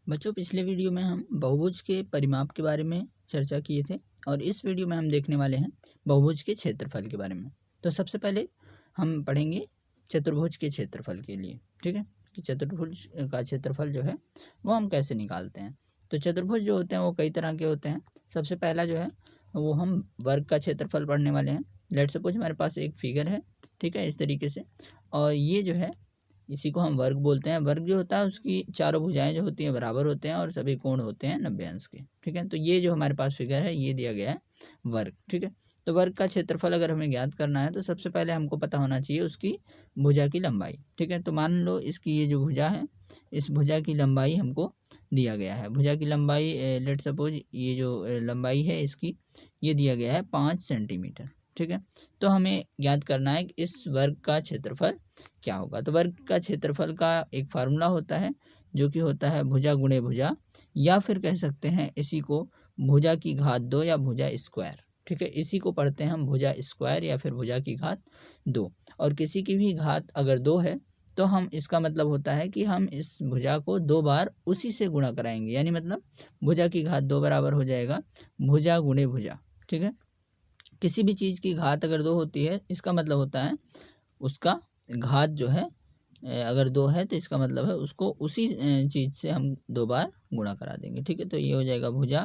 बच्चों, पिछले वीडियो में हम बहुभुज के परिमाप के बारे में चर्चा किए थे और इस वीडियो में हम देखने वाले हैं बहुभुज के क्षेत्रफल के बारे में। तो सबसे पहले हम पढ़ेंगे चतुर्भुज के क्षेत्रफल के लिए। ठीक है, कि चतुर्भुज का क्षेत्रफल जो है वो हम कैसे निकालते हैं। तो चतुर्भुज जो होते हैं वो कई तरह के होते हैं। सबसे पहला जो है वो हम वर्ग का क्षेत्रफल पढ़ने वाले हैं। लेट सपोज हमारे पास एक फिगर है, ठीक है, इस तरीके से, और ये जो है इसी को हम वर्ग बोलते हैं। वर्ग जो होता है उसकी चारों भुजाएं जो होती हैं बराबर होते हैं और सभी कोण होते हैं 90 अंश के। ठीक है, तो ये जो हमारे पास फिगर है ये दिया गया है वर्ग। ठीक है, तो वर्ग का क्षेत्रफल अगर हमें ज्ञात करना है तो सबसे पहले हमको पता होना चाहिए उसकी भुजा की लंबाई। ठीक है, तो मान लो इसकी ये जो भुजा है इस भुजा की लंबाई हमको दिया गया है। भुजा की लंबाई लेट सपोज ये जो लंबाई है इसकी ये दिया गया है 5 सेंटीमीटर। ठीक है, तो हमें ज्ञात करना है कि इस वर्ग का क्षेत्रफल क्या होगा। तो वर्ग का क्षेत्रफल का एक फार्मूला होता है जो कि होता है भुजा गुणे भुजा, या फिर कह सकते हैं इसी को भुजा की घात 2 या भुजा स्क्वायर। ठीक है, इसी को पढ़ते हैं हम भुजा स्क्वायर या फिर भुजा की घात 2। और किसी की भी घात अगर 2 है तो हम इसका मतलब होता है कि हम इस भुजा को 2 बार उसी से गुणा कराएंगे, यानी मतलब भुजा की घात 2 बराबर हो जाएगा भुजा गुणे भुजा। ठीक है, किसी भी चीज़ की घात अगर 2 होती है इसका मतलब होता है उसका घात जो है अगर 2 है तो इसका मतलब है उसको उसी चीज़ से हम 2 बार गुणा करा देंगे। ठीक है, तो ये हो जाएगा भुजा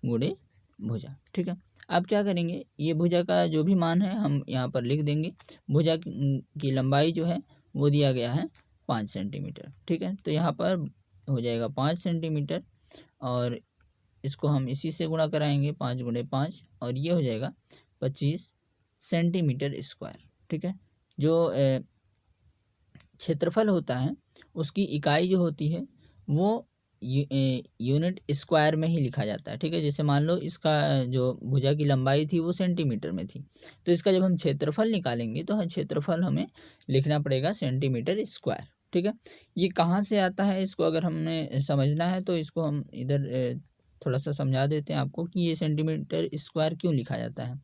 गुणे भुजा। ठीक है, अब क्या करेंगे, ये भुजा का जो भी मान है हम यहाँ पर लिख देंगे। भुजा की लंबाई जो है वो दिया गया है 5 सेंटीमीटर। ठीक है, तो यहाँ पर हो जाएगा 5 सेंटीमीटर और इसको हम इसी से गुणा कराएंगे 5 गुणे 5 और ये हो जाएगा 25 सेंटीमीटर स्क्वायर। ठीक है, जो क्षेत्रफल होता है उसकी इकाई जो होती है वो यूनिट स्क्वायर में ही लिखा जाता है। ठीक है, जैसे मान लो इसका जो भुजा की लंबाई थी वो सेंटीमीटर में थी, तो इसका जब हम क्षेत्रफल निकालेंगे तो क्षेत्रफल हमें लिखना पड़ेगा सेंटीमीटर स्क्वायर। ठीक है, ये कहाँ से आता है इसको अगर हमें समझना है तो इसको हम इधर थोड़ा सा समझा देते हैं आपको कि ये सेंटीमीटर स्क्वायर क्यों लिखा जाता है।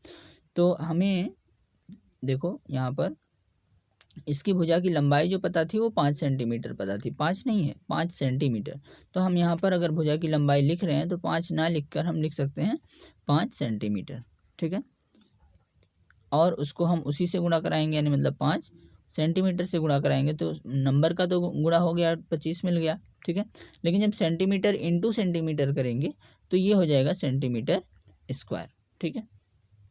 तो हमें देखो यहाँ पर इसकी भुजा की लंबाई जो पता थी वो 5 सेंटीमीटर पता थी, 5 नहीं है 5 सेंटीमीटर। तो हम यहाँ पर अगर भुजा की लंबाई लिख रहे हैं तो 5 ना लिखकर हम लिख सकते हैं 5 सेंटीमीटर। ठीक है, और उसको हम उसी से गुणा कराएंगे, यानी मतलब 5 सेंटीमीटर से गुणा कराएंगे तो नंबर का तो गुणा हो गया 25 मिल गया। ठीक है, लेकिन जब सेंटीमीटर इंटू सेंटीमीटर करेंगे तो ये हो जाएगा सेंटीमीटर स्क्वायर। ठीक है,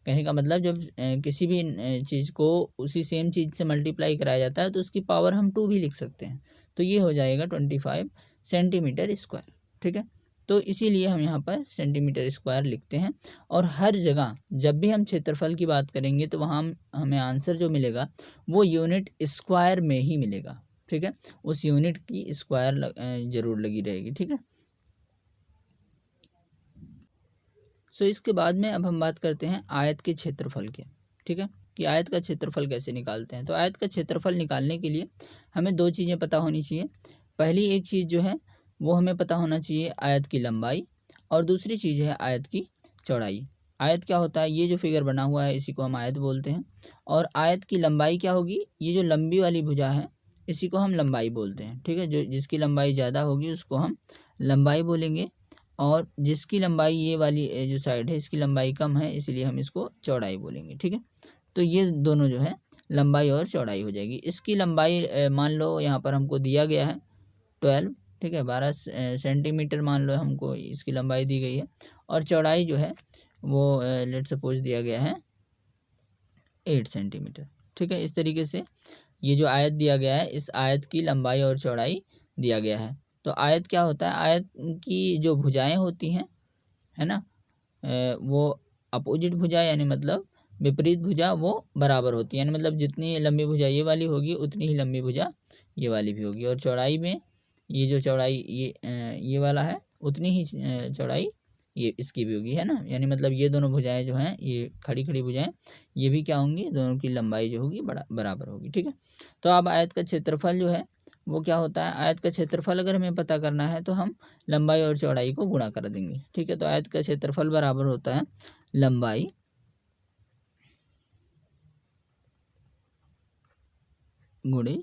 कहने का मतलब जब किसी भी चीज़ को उसी सेम चीज़ से मल्टीप्लाई कराया जाता है तो उसकी पावर हम 2 भी लिख सकते हैं, तो ये हो जाएगा 25 सेंटीमीटर स्क्वायर। ठीक है, तो इसीलिए हम यहाँ पर सेंटीमीटर स्क्वायर लिखते हैं। और हर जगह जब भी हम क्षेत्रफल की बात करेंगे तो वहाँ हमें आंसर जो मिलेगा वो यूनिट स्क्वायर में ही मिलेगा। ठीक है, उस यूनिट की स्क्वायर जरूर लगी रहेगी। ठीक है, सो इसके बाद में अब हम बात करते हैं आयत के क्षेत्रफल के। ठीक है, कि आयत का क्षेत्रफल कैसे निकालते हैं। तो आयत का क्षेत्रफल निकालने के लिए हमें 2 चीज़ें पता होनी चाहिए। पहली एक चीज़ जो है वो हमें पता होना चाहिए आयत की लंबाई, और दूसरी चीज़ है आयत की चौड़ाई। आयत क्या होता है, ये जो फिगर बना हुआ है इसी को हम आयत बोलते हैं। और आयत की लंबाई क्या होगी, ये जो लंबी वाली भुजा है इसी को हम लंबाई बोलते हैं। ठीक है, जो जिसकी लंबाई ज़्यादा होगी उसको हम लंबाई बोलेंगे, और जिसकी लंबाई ये वाली जो साइड है इसकी लंबाई कम है इसलिए हम इसको चौड़ाई बोलेंगे। ठीक है, तो ये दोनों जो है लंबाई और चौड़ाई हो जाएगी। इसकी लंबाई मान लो यहाँ पर हमको दिया गया है 12। ठीक है, 12 सेंटीमीटर मान लो हमको इसकी लंबाई दी गई है, और चौड़ाई जो है वो लेट सपोज दिया गया है 8 सेंटीमीटर। ठीक है, इस तरीके से ये जो आयत दिया गया है इस आयत की लंबाई और चौड़ाई दिया गया है। तो आयत क्या होता है, आयत की जो भुजाएं होती हैं है ना, वो अपोजिट भुजा यानी मतलब विपरीत भुजा वो बराबर होती है, यानी मतलब जितनी लंबी भुजा ये वाली होगी उतनी ही लंबी भुजा ये वाली भी होगी। और चौड़ाई में ये जो चौड़ाई ये वाला है उतनी ही चौड़ाई ये इसकी भी होगी, है ना, यानी मतलब ये दोनों भुजाएं जो हैं ये खड़ी खड़ी भुजाएं ये भी क्या होंगी, दोनों की लंबाई जो होगी बराबर होगी। ठीक है, तो अब आयत का क्षेत्रफल जो है वो क्या होता है, आयत का क्षेत्रफल अगर हमें पता करना है तो हम लंबाई और चौड़ाई को गुणा कर देंगे। ठीक है, तो आयत का क्षेत्रफल बराबर होता है लंबाई गुणे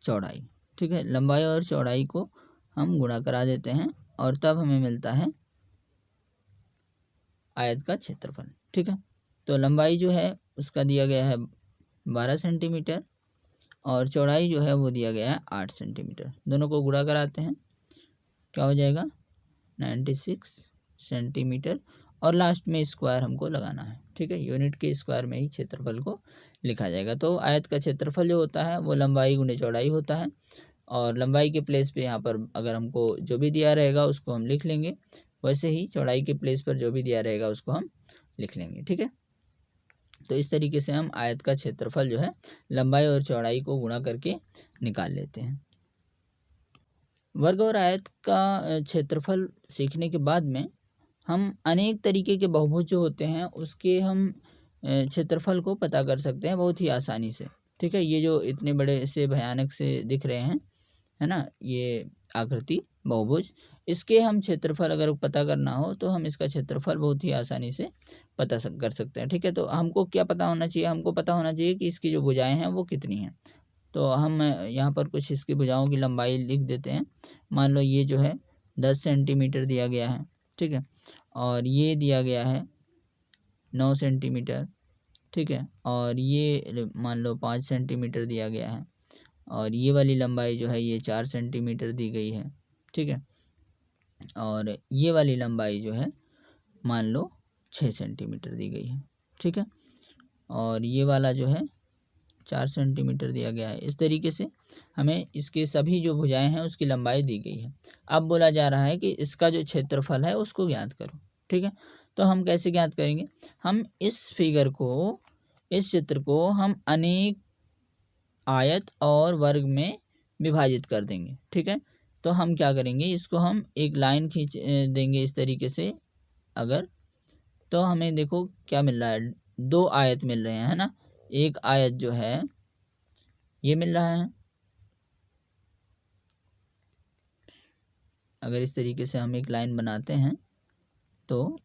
चौड़ाई। ठीक है, लंबाई और चौड़ाई को हम गुणा करा देते हैं और तब हमें मिलता है आयत का क्षेत्रफल। ठीक है, तो लंबाई जो है उसका दिया गया है 12 सेंटीमीटर और चौड़ाई जो है वो दिया गया है 8 सेंटीमीटर। दोनों को गुणा कराते हैं, क्या हो जाएगा 96 सेंटीमीटर और लास्ट में स्क्वायर हमको लगाना है। ठीक है, यूनिट के स्क्वायर में ही क्षेत्रफल को लिखा जाएगा। तो आयत का क्षेत्रफल जो होता है वो लंबाई गुणे चौड़ाई होता है और लंबाई के प्लेस पे यहाँ पर अगर हमको जो भी दिया रहेगा उसको हम लिख लेंगे, वैसे ही चौड़ाई के प्लेस पर जो भी दिया रहेगा उसको हम लिख लेंगे। ठीक है, तो इस तरीके से हम आयत का क्षेत्रफल जो है लंबाई और चौड़ाई को गुणा करके निकाल लेते हैं। वर्ग और आयत का क्षेत्रफल सीखने के बाद में हम अनेक तरीके के बहुभुज जो होते हैं उसके हम क्षेत्रफल को पता कर सकते हैं बहुत ही आसानी से। ठीक है, ये जो इतने बड़े से भयानक से दिख रहे हैं, है ना, ये आकृति बहुभुज, इसके हम क्षेत्रफल अगर पता करना हो तो हम इसका क्षेत्रफल बहुत ही आसानी से पता कर सकते हैं। ठीक है, तो हमको क्या पता होना चाहिए, हमको पता होना चाहिए कि इसकी जो भुजाएं हैं वो कितनी हैं। तो हम यहाँ पर कुछ इसकी भुजाओं की लंबाई लिख देते हैं। मान लो ये जो है 10 सेंटीमीटर दिया गया है। ठीक है, और ये दिया गया है 9 सेंटीमीटर। ठीक है, और ये मान लो 5 सेंटीमीटर दिया गया है और ये वाली लंबाई जो है ये 4 सेंटीमीटर दी गई है। ठीक है, और ये वाली लंबाई जो है मान लो 6 सेंटीमीटर दी गई है। ठीक है, और ये वाला जो है 4 सेंटीमीटर दिया गया है। इस तरीके से हमें इसके सभी जो भुजाएं हैं उसकी लंबाई दी गई है। अब बोला जा रहा है कि इसका जो क्षेत्रफल है उसको ज्ञात करो। ठीक है, तो हम कैसे ज्ञात करेंगे, हम इस फिगर को, इस चित्र को हम अनेक आयत और वर्ग में विभाजित कर देंगे। ठीक है, तो हम क्या करेंगे, इसको हम एक लाइन खींच देंगे इस तरीके से अगर, तो हमें देखो क्या मिल रहा है, 2 आयत मिल रहे हैं, है ना। एक आयत जो है ये मिल रहा है। अगर इस तरीके से हम एक लाइन बनाते हैं तो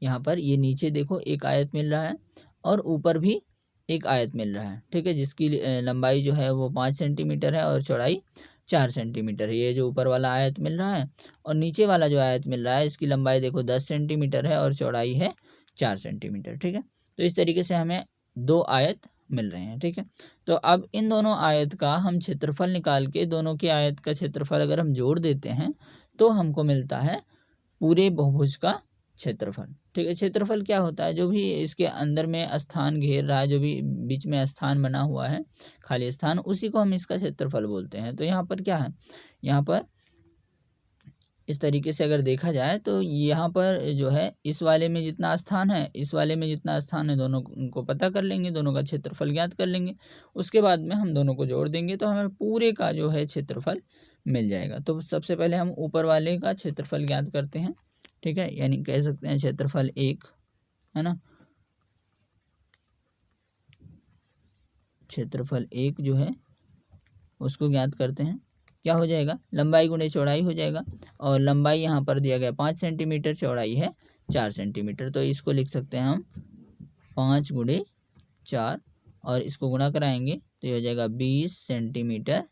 यहाँ पर ये नीचे देखो एक आयत मिल रहा है और ऊपर भी एक आयत मिल रहा है। ठीक है, जिसकी लंबाई जो है वो 5 सेंटीमीटर है और चौड़ाई 4 सेंटीमीटर है। ये जो ऊपर वाला आयत मिल रहा है और नीचे वाला जो आयत मिल रहा है इसकी लंबाई देखो 10 सेंटीमीटर है और चौड़ाई है 4 सेंटीमीटर। ठीक है, तो इस तरीके से हमें 2 आयत मिल रहे हैं। ठीक है, तो अब इन दोनों आयत का हम क्षेत्रफल निकाल के दोनों के आयत का क्षेत्रफल अगर हम जोड़ देते हैं तो हमको मिलता है पूरे बहुभुज का क्षेत्रफल। ठीक है, क्षेत्रफल क्या होता है, जो भी इसके अंदर में स्थान घेर रहा है, जो भी बीच में स्थान बना हुआ है, खाली स्थान, उसी को हम इसका क्षेत्रफल बोलते हैं। तो यहाँ पर क्या है, यहाँ पर इस तरीके से अगर देखा जाए तो यहाँ पर जो है इस वाले में जितना स्थान है, इस वाले में जितना स्थान है, दोनों को पता कर लेंगे, दोनों का क्षेत्रफल ज्ञात कर लेंगे। उसके बाद में हम दोनों को जोड़ देंगे तो हमें पूरे का जो है क्षेत्रफल मिल जाएगा। तो सबसे पहले हम ऊपर वाले का क्षेत्रफल ज्ञात करते हैं। ठीक है, यानी कह सकते हैं क्षेत्रफल 1, है ना, क्षेत्रफल 1 जो है उसको ज्ञात करते हैं। क्या हो जाएगा, लंबाई गुणे चौड़ाई हो जाएगा और लंबाई यहाँ पर दिया गया 5 सेंटीमीटर, चौड़ाई है 4 सेंटीमीटर। तो इसको लिख सकते हैं हम 5 गुणे 4 और इसको गुणा कराएंगे तो ये हो जाएगा 20 सेंटीमीटर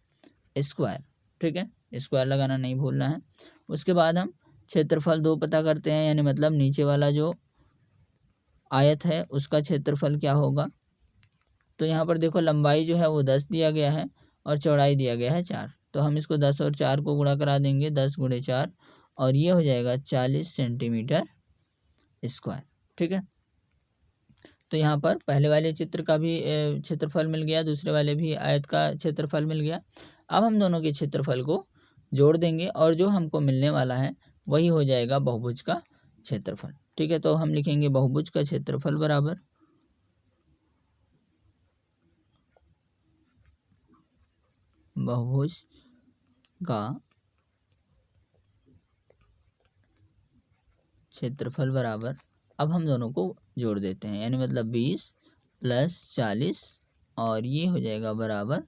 स्क्वायर। ठीक है, स्क्वायर लगाना नहीं भूलना है। उसके बाद हम क्षेत्रफल 2 पता करते हैं, यानी मतलब नीचे वाला जो आयत है उसका क्षेत्रफल क्या होगा। तो यहाँ पर देखो लंबाई जो है वो 10 दिया गया है और चौड़ाई दिया गया है 4। तो हम इसको 10 और 4 को गुणा करा देंगे, 10 गुणे 4 और ये हो जाएगा 40 सेंटीमीटर स्क्वायर। ठीक है, तो यहाँ पर पहले वाले चित्र का भी क्षेत्रफल मिल गया, दूसरे वाले भी आयत का क्षेत्रफल मिल गया। अब हम दोनों के क्षेत्रफल को जोड़ देंगे और जो हमको मिलने वाला है वही हो जाएगा बहुभुज का क्षेत्रफल। ठीक है, तो हम लिखेंगे बहुभुज का क्षेत्रफल बराबर बहुभुज का क्षेत्रफल बराबर, अब हम दोनों को जोड़ देते हैं, यानी मतलब 20 + 40 और ये हो जाएगा बराबर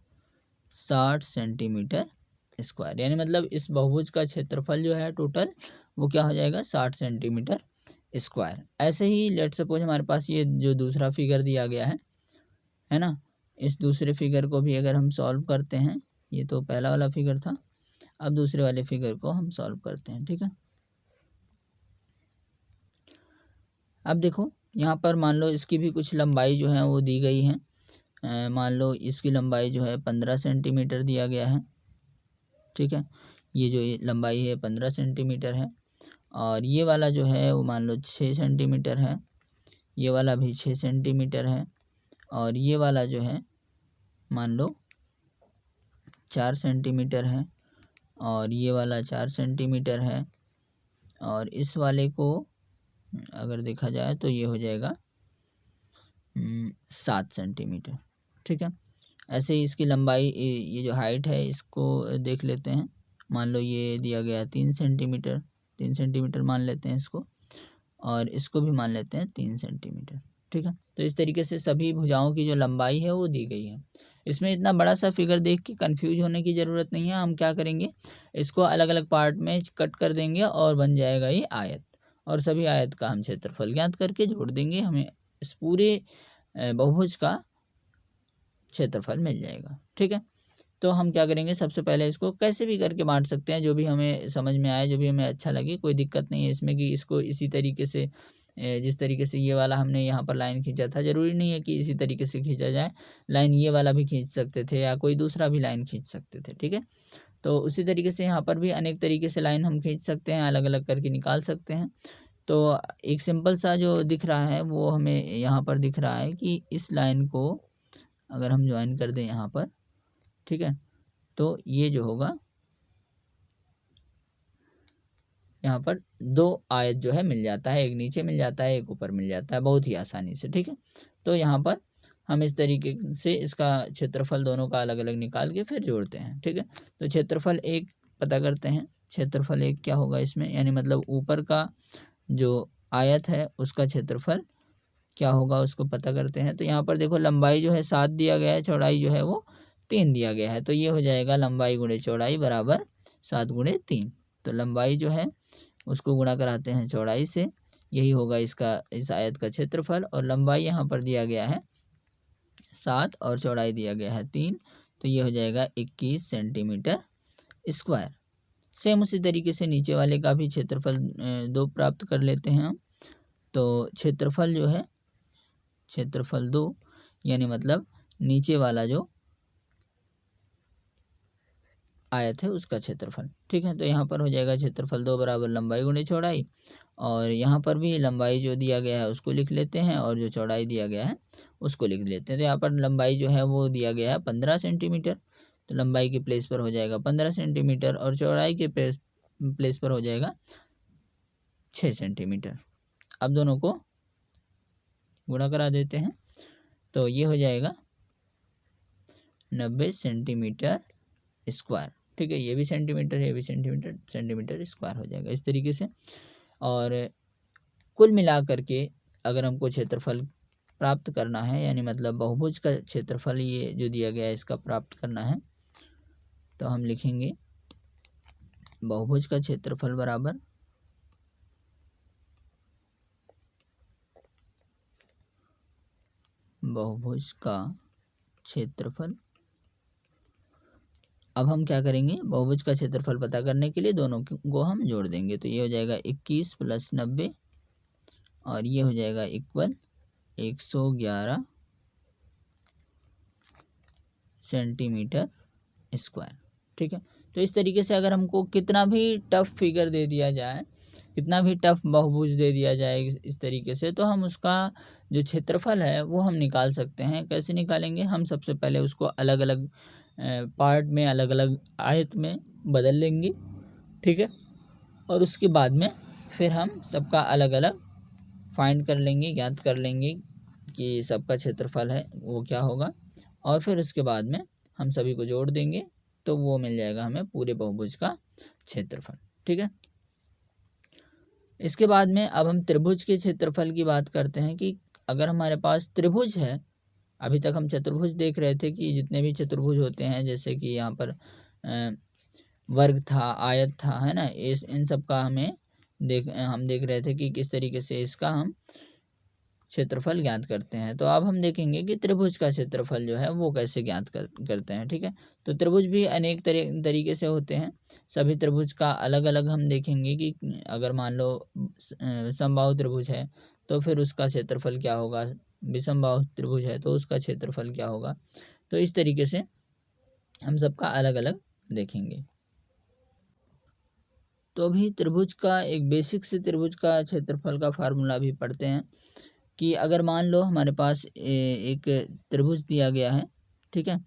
60 सेंटीमीटर स्क्वायर। यानी मतलब इस बहुभुज का क्षेत्रफल जो है टोटल वो क्या हो जाएगा, 60 सेंटीमीटर स्क्वायर। ऐसे ही लेट सपोज हमारे पास ये जो दूसरा फिगर दिया गया है ना, इस दूसरे फिगर को भी अगर हम सॉल्व करते हैं, ये तो पहला वाला फिगर था, अब दूसरे वाले फिगर को हम सॉल्व करते हैं। ठीक है, अब देखो यहाँ पर मान लो इसकी भी कुछ लंबाई जो है वो दी गई है। मान लो इसकी लंबाई जो है 15 सेंटीमीटर दिया गया है। ठीक है, ये जो ये लंबाई है 15 सेंटीमीटर है, और ये वाला जो है वो मान लो 6 सेंटीमीटर है, ये वाला भी 6 सेंटीमीटर है, और ये वाला जो है मान लो 4 सेंटीमीटर है, और ये वाला 4 सेंटीमीटर है, और इस वाले को अगर देखा जाए तो ये हो जाएगा 7 सेंटीमीटर। ठीक है, ऐसे ही इसकी लंबाई, ये जो हाइट है इसको देख लेते हैं। मान लो ये दिया गया 3 सेंटीमीटर, 3 सेंटीमीटर मान लेते हैं इसको, और इसको भी मान लेते हैं 3 सेंटीमीटर। ठीक है, तो इस तरीके से सभी भुजाओं की जो लंबाई है वो दी गई है। इसमें इतना बड़ा सा फिगर देख के कंफ्यूज होने की ज़रूरत नहीं है। हम क्या करेंगे, इसको अलग अलग पार्ट में कट कर देंगे और बन जाएगा ये आयत, और सभी आयत का हम क्षेत्रफल ज्ञात करके जोड़ देंगे, हमें इस पूरे बहुभुज का क्षेत्रफल मिल जाएगा। ठीक है, तो हम क्या करेंगे, सबसे पहले इसको कैसे भी करके बांट सकते हैं, जो भी हमें समझ में आए, जो भी हमें अच्छा लगे, कोई दिक्कत नहीं है इसमें कि इसको इसी तरीके से, जिस तरीके से ये वाला हमने यहाँ पर लाइन खींचा था, ज़रूरी नहीं है कि इसी तरीके से खींचा जाए। लाइन ये वाला भी खींच सकते थे या कोई दूसरा भी लाइन खींच सकते थे। ठीक है, तो उसी तरीके से यहाँ पर भी अनेक तरीके से लाइन हम खींच सकते हैं, अलग अलग करके निकाल सकते हैं। तो एक सिंपल सा जो दिख रहा है वो हमें यहाँ पर दिख रहा है कि इस लाइन को अगर हम ज्वाइन कर दें यहाँ पर, ठीक है, तो ये जो होगा यहाँ पर 2 आयत जो है मिल जाता है, एक नीचे मिल जाता है, एक ऊपर मिल जाता है, बहुत ही आसानी से। ठीक है, तो यहाँ पर हम इस तरीके से इसका क्षेत्रफल दोनों का अलग अलग निकाल के फिर जोड़ते हैं। ठीक है, तो क्षेत्रफल 1 पता करते हैं। क्षेत्रफल 1 क्या होगा इसमें, यानी मतलब ऊपर का जो आयत है उसका क्षेत्रफल क्या होगा उसको पता करते हैं। तो यहाँ पर देखो लंबाई जो है 7 दिया गया है, चौड़ाई जो है वो 3 दिया गया है, तो ये हो जाएगा लंबाई गुणे चौड़ाई बराबर 7 गुणे 3। तो लंबाई जो है उसको गुणा कराते हैं चौड़ाई से, यही होगा इसका, इस आयत का क्षेत्रफल। और लंबाई यहाँ पर दिया गया है 7 और चौड़ाई दिया गया है 3, तो ये हो जाएगा 21 सेंटीमीटर स्क्वायर। सेम उसी तरीके से नीचे वाले का भी क्षेत्रफल 2 प्राप्त कर लेते हैं हम। तो क्षेत्रफल जो है, क्षेत्रफल 2 यानी मतलब नीचे वाला जो आयत है उसका क्षेत्रफल। ठीक है, तो यहाँ पर हो जाएगा क्षेत्रफल 2 बराबर लंबाई गुणे चौड़ाई, और यहाँ पर भी लंबाई जो दिया गया है उसको लिख लेते हैं, और जो चौड़ाई दिया गया है उसको लिख लेते हैं। तो यहाँ पर लंबाई जो है वो दिया गया है 15 सेंटीमीटर, तो लंबाई के प्लेस पर हो जाएगा 15 सेंटीमीटर, और चौड़ाई के प्लेस पर हो जाएगा 6 सेंटीमीटर। अब दोनों को गुणा करा देते हैं, तो ये हो जाएगा 90 सेंटीमीटर स्क्वायर। ठीक है, ये भी सेंटीमीटर है, ये भी सेंटीमीटर, सेंटीमीटर स्क्वायर हो जाएगा इस तरीके से। और कुल मिलाकर के अगर हमको क्षेत्रफल प्राप्त करना है, यानी मतलब बहुभुज का क्षेत्रफल ये जो दिया गया है इसका प्राप्त करना है, तो हम लिखेंगे बहुभुज का क्षेत्रफल बराबर बहुभुज का क्षेत्रफल। अब हम क्या करेंगे, बहुभुज का क्षेत्रफल पता करने के लिए दोनों को हम जोड़ देंगे, तो ये हो जाएगा 21 + 90, और ये हो जाएगा इक्वल 111 सेंटीमीटर स्क्वायर। ठीक है, तो इस तरीके से अगर हमको कितना भी टफ फिगर दे दिया जाए, कितना भी टफ बहुभुज दे दिया जाए इस तरीके से, तो हम उसका जो क्षेत्रफल है वो हम निकाल सकते हैं। कैसे निकालेंगे, हम सबसे पहले उसको अलग अलग पार्ट में, अलग अलग आयत में बदल लेंगे। ठीक है, और उसके बाद में फिर हम सबका अलग अलग फाइंड कर लेंगे, ज्ञात कर लेंगे कि सबका क्षेत्रफल है वो क्या होगा, और फिर उसके बाद में हम सभी को जोड़ देंगे, तो वो मिल जाएगा हमें पूरे बहुभुज का क्षेत्रफल। ठीक है, इसके बाद में अब हम त्रिभुज के क्षेत्रफल की बात करते हैं कि अगर हमारे पास त्रिभुज है, अभी तक हम चतुर्भुज देख रहे थे कि जितने भी चतुर्भुज होते हैं, जैसे कि यहाँ पर वर्ग था, आयत था, है ना, इस इन सब का हम देख रहे थे कि किस तरीके से इसका हम क्षेत्रफल ज्ञात करते हैं। तो अब हम देखेंगे कि त्रिभुज का क्षेत्रफल जो है वो कैसे ज्ञात करते हैं। ठीक है, तो त्रिभुज भी अनेक तरीके से होते हैं। सभी त्रिभुज का अलग अलग हम देखेंगे कि अगर मान लो समबाहु त्रिभुज है तो फिर उसका क्षेत्रफल क्या होगा, विषमबाहु त्रिभुज है तो उसका क्षेत्रफल क्या होगा। तो इस तरीके से हम सबका अलग अलग देखेंगे। तो अभी त्रिभुज का एक बेसिक से त्रिभुज का क्षेत्रफल का फार्मूला भी पढ़ते हैं कि अगर मान लो हमारे पास एक त्रिभुज दिया गया है, ठीक है,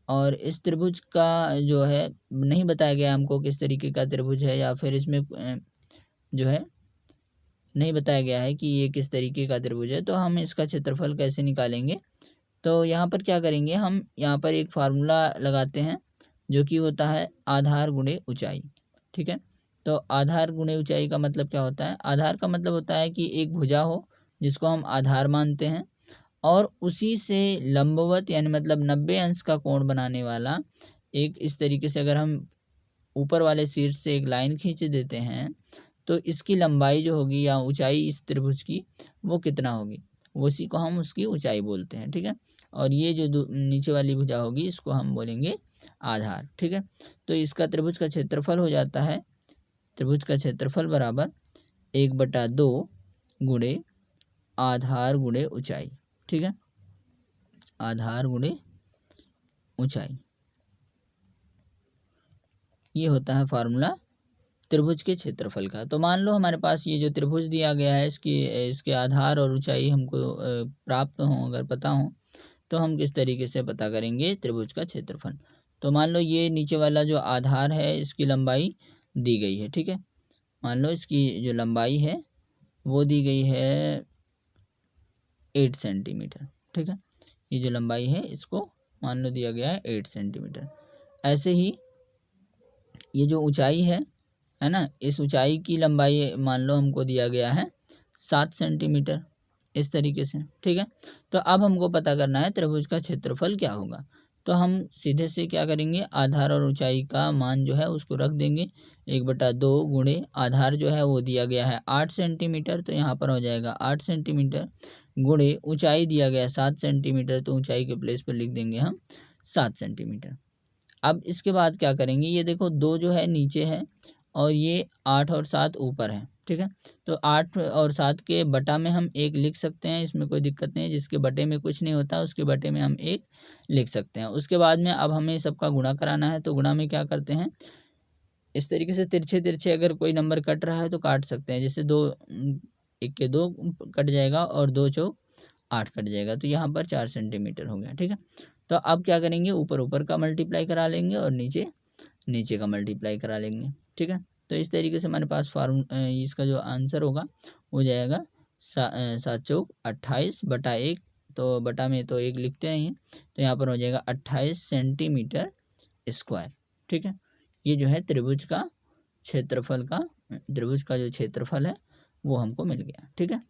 और इस त्रिभुज का जो है नहीं बताया गया हमको किस तरीके का त्रिभुज है, या फिर इसमें जो है नहीं बताया गया है कि ये किस तरीके का त्रिभुज है, तो हम इसका क्षेत्रफल कैसे निकालेंगे। तो यहाँ पर क्या करेंगे, हम यहाँ पर एक फार्मूला लगाते हैं जो कि होता है आधार गुणे ऊंचाई। ठीक है, तो आधार गुणे ऊंचाई का मतलब क्या होता है, आधार का मतलब होता है कि एक भुजा हो जिसको हम आधार मानते हैं और उसी से लंबवत यानी मतलब 90 अंश का कोण बनाने वाला एक, इस तरीके से अगर हम ऊपर वाले शीर्ष से एक लाइन खींच देते हैं तो इसकी लंबाई जो होगी या ऊंचाई इस त्रिभुज की वो कितना होगी, उसी को हम उसकी ऊंचाई बोलते हैं। ठीक है, और ये जो नीचे वाली भुजा होगी इसको हम बोलेंगे आधार। ठीक है, तो इसका त्रिभुज का क्षेत्रफल हो जाता है, त्रिभुज का क्षेत्रफल बराबर 1/2 गुणे आधार गुणे ऊंचाई। ठीक है, आधार गुणे ऊंचाई, ये होता है फार्मूला त्रिभुज के क्षेत्रफल का। तो मान लो हमारे पास ये जो त्रिभुज दिया गया है इसके आधार और ऊंचाई हमको प्राप्त हो, अगर पता हो तो हम किस तरीके से पता करेंगे त्रिभुज का क्षेत्रफल। तो मान लो ये नीचे वाला जो आधार है इसकी लंबाई दी गई है। ठीक है, मान लो इसकी जो लंबाई है वो दी गई है 8 सेंटीमीटर। ठीक है, ये जो लंबाई है इसको मान लो दिया गया है 8 सेंटीमीटर। ऐसे ही ये जो ऊंचाई है ना, इस ऊंचाई की लंबाई मान लो हमको दिया गया है 7 सेंटीमीटर, इस तरीके से। ठीक है, तो अब हमको पता करना है त्रिभुज का क्षेत्रफल क्या होगा। तो हम सीधे से क्या करेंगे, आधार और ऊंचाई का मान जो है उसको रख देंगे 1/2 गुणे आधार जो है वो दिया गया है 8 सेंटीमीटर, तो यहाँ पर हो जाएगा 8 सेंटीमीटर, गुणे ऊंचाई दिया गया है 7 सेंटीमीटर, तो ऊंचाई के प्लेस पर लिख देंगे हम 7 सेंटीमीटर। अब इसके बाद क्या करेंगे, ये देखो 2 जो है नीचे है और ये 8 और 7 ऊपर है। ठीक है, तो 8 और 7 के बटा में हम 1 लिख सकते हैं, इसमें कोई दिक्कत नहीं है। जिसके बटे में कुछ नहीं होता उसके बटे में हम 1 लिख सकते हैं। उसके बाद में अब हमें सबका गुणा कराना है, तो गुणा में क्या करते हैं, इस तरीके से तिरछे तिरछे अगर कोई नंबर कट रहा है तो काट सकते हैं। जैसे 2 1 के 2 कट जाएगा और 2 चौक 8 कट जाएगा, तो यहाँ पर 4 सेंटीमीटर हो गया। ठीक है, तो अब क्या करेंगे, ऊपर ऊपर का मल्टीप्लाई करा लेंगे और नीचे नीचे का मल्टीप्लाई करा लेंगे। ठीक है, तो इस तरीके से हमारे पास इसका जो आंसर होगा हो जाएगा 7 चौक 28/1, तो बटा में तो 1 लिखते नहीं हैं, तो यहाँ पर हो जाएगा 28 सेंटीमीटर स्क्वायर। ठीक है, ये जो है त्रिभुज का क्षेत्रफल का, त्रिभुज का जो क्षेत्रफल है वो हमको मिल गया। ठीक है,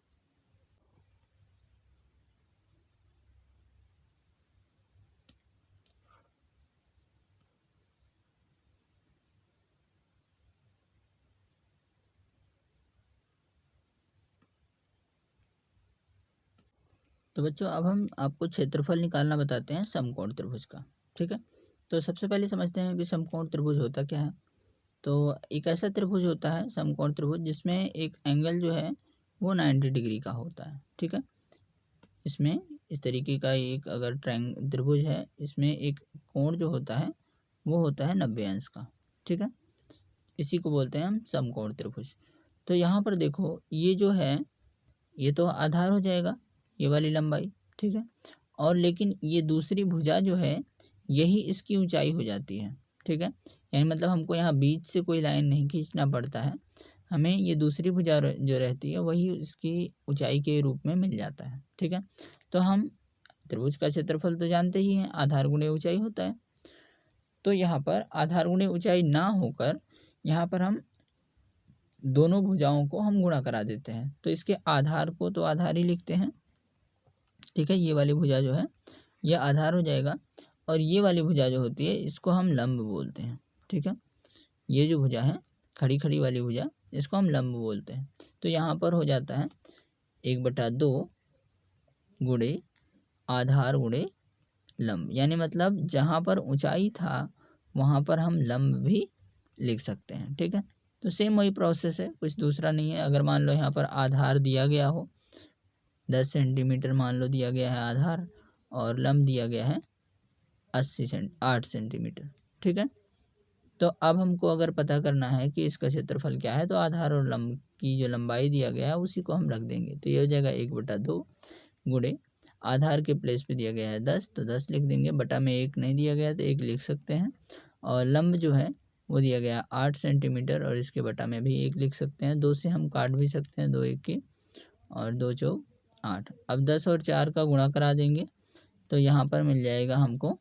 तो बच्चों अब हम आपको क्षेत्रफल निकालना बताते हैं समकोण त्रिभुज का। ठीक है, तो सबसे पहले समझते हैं कि समकोण त्रिभुज होता क्या है। तो एक ऐसा त्रिभुज होता है समकोण त्रिभुज जिसमें एक एंगल जो है वो 90 डिग्री का होता है। ठीक है, इसमें इस तरीके का एक अगर त्रिभुज है, इसमें एक कोण जो होता है वो होता है 90 अंश का। ठीक है, इसी को बोलते हैं हम समकोण त्रिभुज। तो यहाँ पर देखो ये जो है ये तो आधार हो जाएगा, ये वाली लंबाई। ठीक है, और लेकिन ये दूसरी भुजा जो है यही इसकी ऊंचाई हो जाती है। ठीक है, यानी मतलब हमको यहाँ बीच से कोई लाइन नहीं खींचना पड़ता है, हमें ये दूसरी भुजा जो रहती है वही इसकी ऊंचाई के रूप में मिल जाता है। ठीक है, तो हम त्रिभुज का क्षेत्रफल तो जानते ही हैं, आधार गुणे ऊंचाई होता है। तो यहाँ पर आधार गुणे ऊंचाई ना होकर यहाँ पर हम दोनों भुजाओं को हम गुणा करा देते हैं, तो इसके आधार को तो आधार ही लिखते हैं। ठीक है, ये वाली भुजा जो है ये आधार हो जाएगा, और ये वाली भुजा जो होती है इसको हम लंब बोलते हैं। ठीक है, ये जो भुजा है खड़ी खड़ी वाली भुजा इसको हम लंब बोलते हैं। तो यहाँ पर हो जाता है 1/2 गुणे आधार गुणे लंब, यानी मतलब जहाँ पर ऊंचाई था वहाँ पर हम लंब भी लिख सकते हैं। ठीक है, तो सेम वही प्रोसेस है, कुछ दूसरा नहीं है। अगर मान लो यहाँ पर आधार दिया गया हो 10 सेंटीमीटर मान लो दिया गया है आधार, और लंब दिया गया है 8 सेंटीमीटर। ठीक है, तो अब हमको अगर पता करना है कि इसका क्षेत्रफल क्या है, तो आधार और लंब की जो लंबाई दिया गया है उसी को हम रख देंगे। तो ये हो जाएगा 1/2 गुणे आधार के प्लेस पे दिया गया है 10, तो 10 लिख देंगे, बटा में 1 नहीं दिया गया तो 1 लिख सकते हैं। और लंब जो है वो दिया गया 8 सेंटीमीटर, और इसके बटा में भी 1 लिख सकते हैं। 2 से हम काट भी सकते हैं, 2 1 के, और 2 चौक 8। अब 10 और 4 का गुणा करा देंगे तो यहाँ पर मिल जाएगा हमको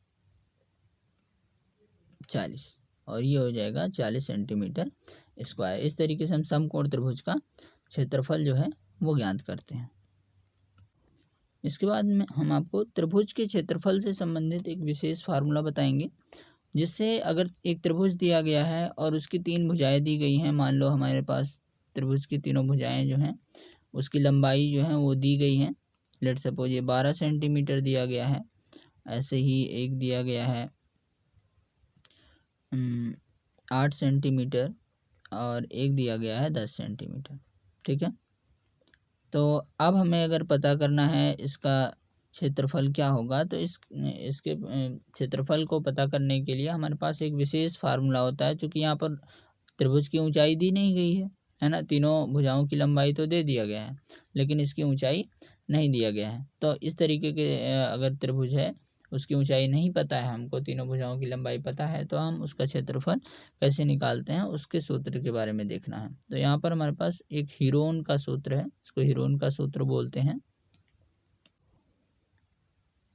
40, और ये हो जाएगा 40 सेंटीमीटर स्क्वायर। इस तरीके से हम समकोण त्रिभुज का क्षेत्रफल जो है वो ज्ञात करते हैं। इसके बाद में हम आपको त्रिभुज के क्षेत्रफल से संबंधित एक विशेष फार्मूला बताएंगे, जिससे अगर एक त्रिभुज दिया गया है और उसकी 3 भुजाएं दी गई हैं, मान लो हमारे पास त्रिभुज की तीनों भुजाएं जो हैं उसकी लंबाई जो है वो दी गई है। लेट सपोज ये 12 सेंटीमीटर दिया गया है, ऐसे ही एक दिया गया है 8 सेंटीमीटर, और एक दिया गया है 10 सेंटीमीटर। ठीक है, तो अब हमें अगर पता करना है इसका क्षेत्रफल क्या होगा, तो इसके क्षेत्रफल को पता करने के लिए हमारे पास एक विशेष फार्मूला होता है। चूँकि यहाँ पर त्रिभुज की ऊंचाई दी नहीं गई है ना, तीनों भुजाओं की लंबाई तो दे दिया गया है लेकिन इसकी ऊंचाई नहीं दिया गया है। तो इस तरीके के अगर त्रिभुज है, उसकी ऊंचाई नहीं पता है हमको, तीनों भुजाओं की लंबाई पता है, तो हम उसका क्षेत्रफल कैसे निकालते हैं उसके सूत्र के बारे में देखना है। तो यहाँ पर हमारे पास एक हीरोन का सूत्र है, इसको हीरोन का सूत्र बोलते हैं।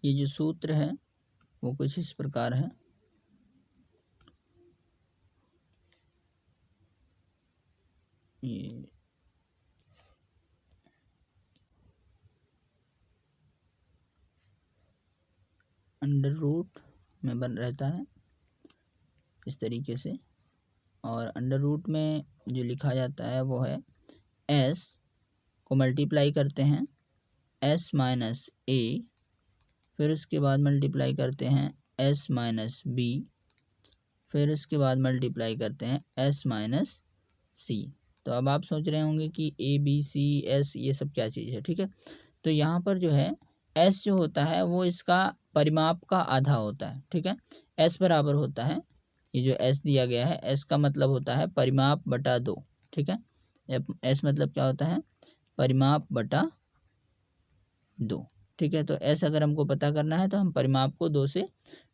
ये जो सूत्र है वो कुछ इस प्रकार है। ये अंडर रूट में बन रहता है इस तरीके से, और अंडर रूट में जो लिखा जाता है वो है s को मल्टीप्लाई करते हैं s माइनस a, फिर उसके बाद मल्टीप्लाई करते हैं s माइनस b, फिर उसके बाद मल्टीप्लाई करते हैं s माइनस c। तो अब आप सोच रहे होंगे कि a b c s ये सब क्या चीज़ है। ठीक है, तो यहाँ पर जो है s जो होता है वो इसका परिमाप का आधा होता है। ठीक है, s बराबर होता है, ये जो s दिया गया है s का मतलब होता है परिमाप बटा 2। ठीक है, s मतलब क्या होता है, परिमाप बटा 2। ठीक है, तो s अगर हमको पता करना है तो हम परिमाप को 2 से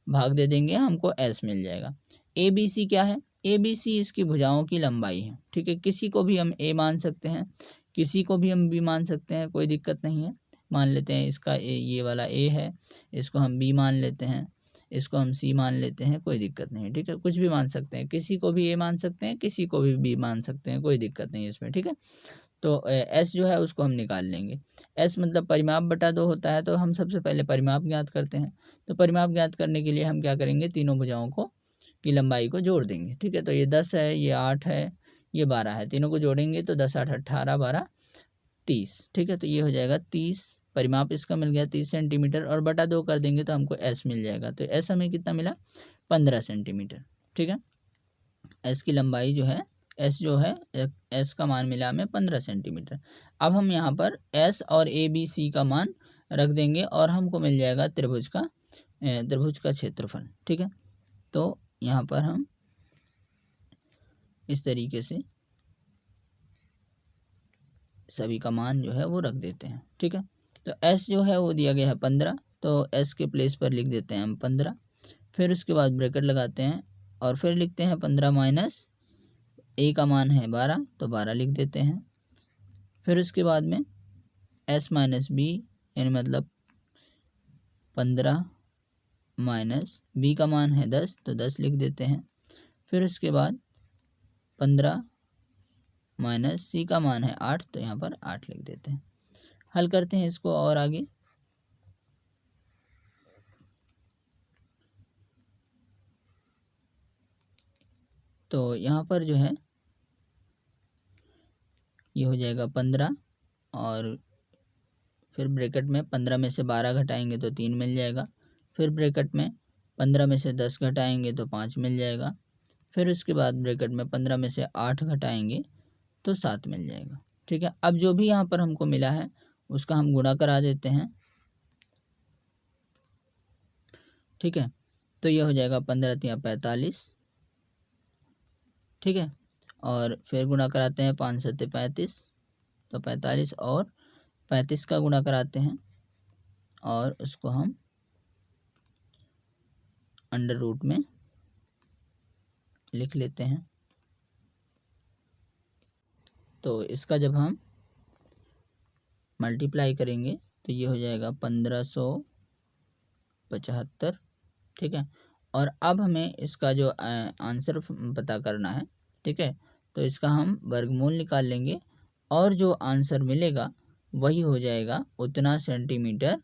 भाग दे देंगे, हमको s मिल जाएगा। ए बी सी क्या है, ए बी सी इसकी भुजाओं की लंबाई है। ठीक है, किसी को भी हम a मान सकते हैं, किसी को भी हम b मान सकते हैं, कोई दिक्कत नहीं है। मान लेते हैं इसका ये वाला a है, इसको हम b मान लेते हैं, इसको हम c मान लेते हैं, कोई दिक्कत नहीं है। ठीक है, कुछ भी मान सकते हैं, किसी को भी a मान सकते हैं, किसी को भी b मान सकते हैं, कोई दिक्कत नहीं है इसमें। ठीक है, तो s जो है उसको हम निकाल लेंगे। s मतलब परिमाप बटा 2 होता है, तो हम सबसे पहले परिमाप ज्ञात करते हैं। तो परिमाप ज्ञात करने के लिए हम क्या करेंगे, तीनों भुजाओं को की लंबाई को जोड़ देंगे। ठीक है, तो ये 10 है, ये 8 है, ये 12 है, तीनों को जोड़ेंगे तो 10 8 18 12 30। ठीक है, तो ये हो जाएगा 30, परिमाप इसका मिल गया 30 सेंटीमीटर, और बटा 2 कर देंगे तो हमको s मिल जाएगा। तो s हमें कितना मिला, 15 सेंटीमीटर। ठीक है, s की लंबाई जो है, s जो है s का मान मिला हमें 15 सेंटीमीटर। अब हम यहाँ पर s और a b c का मान रख देंगे और हमको मिल जाएगा त्रिभुज का क्षेत्रफल। ठीक है, तो यहाँ पर हम इस तरीके से सभी का मान जो है वो रख देते हैं। ठीक है, तो s जो है वो दिया गया है 15, तो s के प्लेस पर लिख देते हैं हम 15, फिर उसके बाद ब्रैकेट लगाते हैं और फिर लिखते हैं 15 माइनस a का मान है 12, तो 12 लिख देते हैं। फिर उसके बाद में s माइनस बी, यानी मतलब 15 माइनस b का मान है 10, तो 10 लिख देते हैं। फिर उसके बाद 15 माइनस c का मान है 8, तो यहाँ पर 8 लिख देते हैं। हल करते हैं इसको और आगे। तो यहाँ पर जो है ये हो जाएगा 15 और फिर ब्रैकेट में 15 में से 12 घटाएंगे तो 3 मिल जाएगा। फिर ब्रैकेट में 15 में से 10 घटाएंगे तो 5 मिल जाएगा। फिर उसके बाद ब्रैकेट में 15 में से 8 घटाएंगे तो 7 मिल जाएगा। ठीक है, अब जो भी यहाँ पर हमको मिला है उसका हम गुणा करा देते हैं। ठीक है, तो ये हो जाएगा 15 तिया 45। ठीक है, और फिर गुणा कराते हैं 5 सत्ते 35, तो 45 और 35 का गुणा कराते हैं और उसको हम अंडर रूट में लिख लेते हैं। तो इसका जब हम मल्टीप्लाई करेंगे तो ये हो जाएगा 1575। ठीक है, और अब हमें इसका जो आंसर पता करना है। ठीक है, तो इसका हम वर्गमूल निकाल लेंगे और जो आंसर मिलेगा वही हो जाएगा उतना सेंटीमीटर।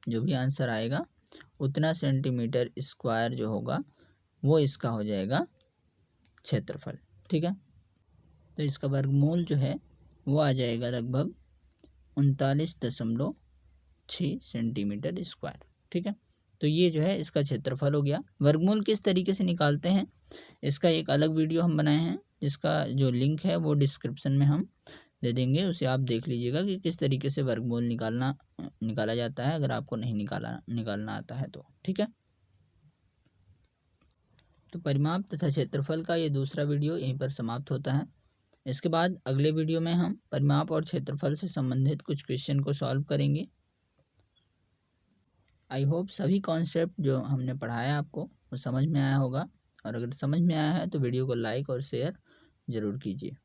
जो भी आंसर आएगा उतना सेंटीमीटर स्क्वायर जो होगा वो इसका हो जाएगा क्षेत्रफल। ठीक है, तो इसका वर्गमूल जो है वो आ जाएगा लगभग 39.6 सेंटीमीटर स्क्वायर। ठीक है, तो ये जो है इसका क्षेत्रफल हो गया। वर्गमूल किस तरीके से निकालते हैं इसका एक अलग वीडियो हम बनाए हैं, जिसका जो लिंक है वो डिस्क्रिप्शन में हम दे देंगे, उसे आप देख लीजिएगा कि किस तरीके से वर्गमूल निकाला जाता है, अगर आपको नहीं निकालना आता है तो। ठीक है, तो परिमाप तथा क्षेत्रफल का ये दूसरा वीडियो यहीं पर समाप्त होता है। इसके बाद अगले वीडियो में हम परिमाप और क्षेत्रफल से संबंधित कुछ क्वेश्चन को सॉल्व करेंगे। आई होप सभी कॉन्सेप्ट जो हमने पढ़ाया आपको वो समझ में आया होगा, और अगर समझ में आया है तो वीडियो को लाइक और शेयर ज़रूर कीजिए।